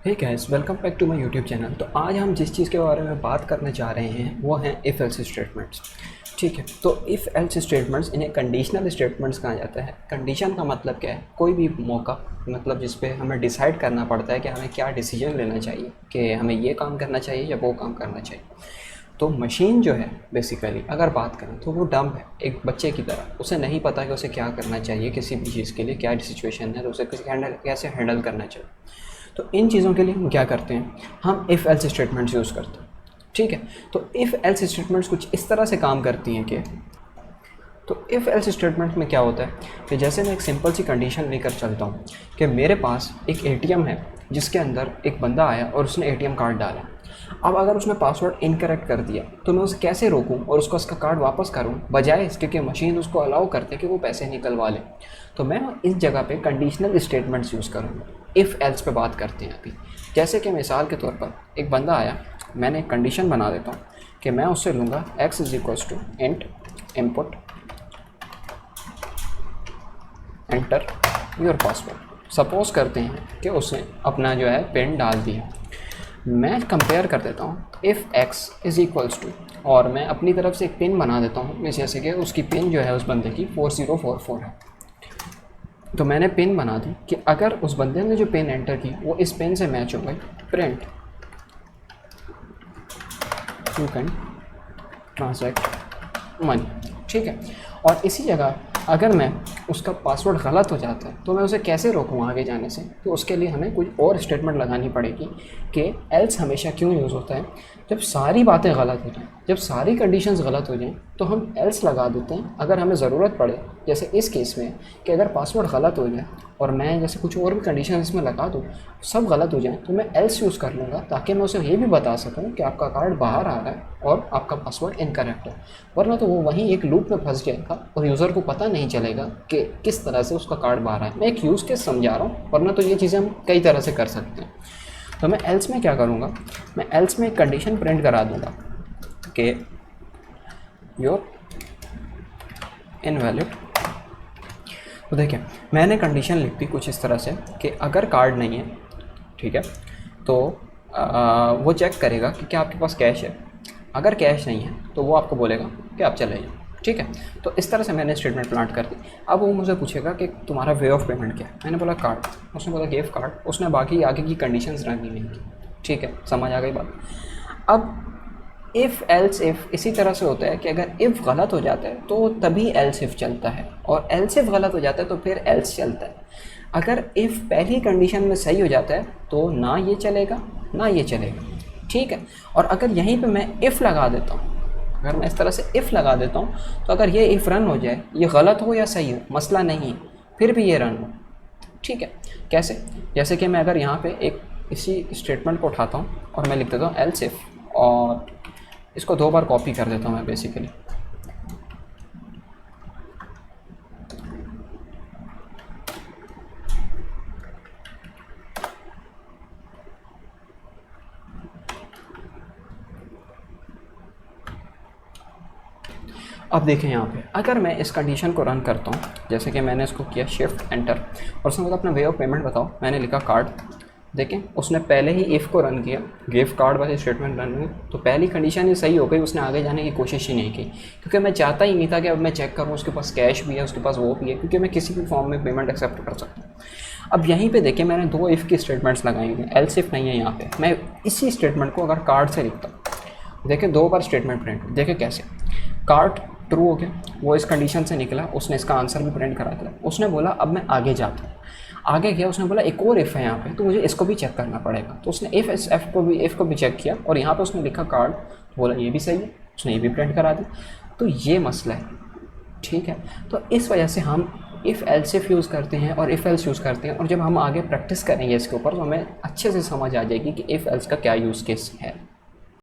Hey guys, welcome back to my YouTube channel. तो आज हम जिस चीज़ के बारे में बात करने जा रहे हैं वो हैं इफ़ एल्स स्टेटमेंट्स। ठीक है, तो इफ़ एल्स स्टेटमेंट्स इन्हें कंडीशनल स्टेटमेंट्स कहा जाता है। कंडीशन का मतलब क्या है? कोई भी मौका, मतलब जिस पे हमें डिसाइड करना पड़ता है कि हमें क्या डिसीजन लेना चाहिए, कि हमें ये काम करना चाहिए या वो काम करना चाहिए। तो मशीन जो है बेसिकली अगर बात करें तो वो डम्ब है, एक बच्चे की तरह। उसे नहीं पता कि उसे क्या करना चाहिए, किसी भी चीज़ के लिए क्या सिचुएशन है तो उसे कैसे हैंडल करना चाहिए। तो इन चीज़ों के लिए हम क्या करते हैं, हम इफ़ एल्स स्टेटमेंट्स यूज़ करते हैं। ठीक है, तो इफ़ एल्स स्टेटमेंट्स कुछ इस तरह से काम करती हैं कि तो इफ़ एल्स स्टेटमेंट में क्या होता है कि जैसे मैं एक सिंपल सी कंडीशन लेकर चलता हूँ कि मेरे पास एक एटीएम है जिसके अंदर एक बंदा आया और उसने एटीएम कार्ड डाला। अब अगर उसने पासवर्ड इनकरेक्ट कर दिया तो मैं उसे कैसे रोकूं और उसका कार्ड वापस करूं, बजाय इसके कि मशीन उसको अलाउ करते कि वो पैसे निकलवा ले। तो मैं इस जगह पे कंडीशनल स्टेटमेंट्स यूज़ करूँगा। इफ़ एल्स पे बात करते हैं अभी। जैसे कि मिसाल के तौर पर एक बंदा आया, मैंने एक कंडीशन बना देता हूँ कि मैं उससे लूँगा x is equals to int input enter your password. Suppose करते हैं कि उसने अपना जो है पिन डाल दिया। मैं कंपेयर कर देता हूँ if x is equals to, और मैं अपनी तरफ से एक पिन बना देता हूँ, जैसे कि उसकी पिन जो है उस बंदे की 4044 है। तो मैंने पिन बना दी कि अगर उस बंदे ने जो पिन एंटर की वो इस पिन से मैच हो गई, print you can transact money. ठीक है, और इसी जगह अगर मैं उसका पासवर्ड गलत हो जाता है तो मैं उसे कैसे रोकूँ आगे जाने से? तो उसके लिए हमें कुछ और स्टेटमेंट लगानी पड़ेगी कि एल्स हमेशा क्यों यूज़ होता है। जब सारी बातें गलत हो जाएं, जब सारी कंडीशंस गलत हो जाएं तो हम एल्स लगा देते हैं। अगर हमें ज़रूरत पड़े, जैसे इस केस में कि अगर पासवर्ड गलत हो जाए और मैं जैसे कुछ और भी कंडीशन इसमें लगा दूँ, सब गलत हो जाए, तो मैं एल्स यूज़ कर लूँगा ताकि मैं उसे ये भी बता सकूँ कि आपका कार्ड बाहर आ रहा है और आपका पासवर्ड इनकरेक्ट है। वरना तो वो वहीं एक लूप में फंस जाएगा और यूज़र को पता नहीं चलेगा कि किस तरह से उसका कार्ड बाहर है। मैं एक यूज़ केस समझा रहा हूँ, वरना तो ये चीज़ें हम कई तरह से कर सकते हैं। तो मैं एल्स में क्या करूँगा, मैं एल्स में एक कंडीशन प्रिंट करा दूँगा कि योर इनवैलिड। तो देखिए, मैंने कंडीशन लिख दी कुछ इस तरह से कि अगर कार्ड नहीं है, ठीक है, तो वो चेक करेगा कि क्या आपके पास कैश है। अगर कैश नहीं है तो वो आपको बोलेगा कि आप चले जाओ। ठीक है, तो इस तरह से मैंने स्टेटमेंट प्लांट कर दी। अब वो मुझे पूछेगा कि तुम्हारा वे ऑफ पेमेंट क्या है। मैंने बोला कार्ड, उसने बोला गिव कार्ड। उसने बाकी आगे की कंडीशंस रन नहीं की। ठीक है, समझ आ गई बात। अब इफ़ एल्स इफ़ इसी तरह से होता है कि अगर इफ़ गलत हो जाता है तो तभी एल्स इफ़ चलता है, और एल्स इफ़ गलत हो जाता है तो फिर एल्स चलता है। अगर इफ़ पहली कंडीशन में सही हो जाता है तो ना ये चलेगा ना ये चलेगा। ठीक है, और अगर यहीं पे मैं इफ़ लगा देता हूँ, अगर मैं इस तरह से इफ़ लगा देता हूँ तो अगर ये इफ़ रन हो जाए, ये गलत हो या सही हो मसला नहीं है, फिर भी ये रन हो। ठीक है, कैसे? जैसे कि मैं अगर यहाँ पे एक इसी स्टेटमेंट को उठाता हूँ और मैं लिख देता हूँ एल्स इफ़, और इसको 2 बार कॉपी कर देता हूँ मैं बेसिकली। अब देखें यहाँ पे, अगर मैं इस कंडीशन को रन करता हूँ, जैसे कि मैंने इसको किया शिफ्ट एंटर और उसने बोला अपना वे ऑफ पेमेंट बताओ, मैंने लिखा कार्ड। देखें, उसने पहले ही इफ़ को रन किया, गिव कार्ड वाली स्टेटमेंट रन हुई, तो पहली कंडीशन ही सही हो गई, उसने आगे जाने की कोशिश ही नहीं की। क्योंकि मैं चाहता ही नहीं था कि अब मैं चेक करूँ उसके पास कैश भी है, उसके पास वो भी है, क्योंकि मैं किसी भी फॉर्म में पेमेंट एक्सेप्ट कर सकता हूँ। अब यहीं पे देखिए, मैंने 2 इफ़ की स्टेटमेंट्स लगाई हुई हैं, एल्स इफ़ नहीं है यहाँ पे। मैं इसी स्टेटमेंट को अगर कार्ड से लिखता हूँ, देखिए 2 बार स्टेटमेंट प्रिंट, देखिए कैसे। कार्ड ट्रू हो गया, वो इस कंडीशन से निकला, उसने इसका आंसर भी प्रिंट करा दिया। उसने बोला अब मैं आगे जाता हूँ, आगे गया, उसने बोला एक और इफ़ है यहाँ पे, तो मुझे इसको भी चेक करना पड़ेगा। तो उसने इफ़ को भी चेक किया और यहाँ पे उसने लिखा कार्ड, तो बोला ये भी सही है, उसने ये भी प्रिंट करा दिया। तो ये मसला है। ठीक है, तो इस वजह से हम इफ़ एल्स इफ़ यूज़ करते हैं और इफ़ एल्स यूज़ करते हैं, और जब हम आगे प्रैक्टिस करेंगे इसके ऊपर तो हमें अच्छे से समझ आ जाएगी कि इफ़ एल्स का क्या यूज़ केस है।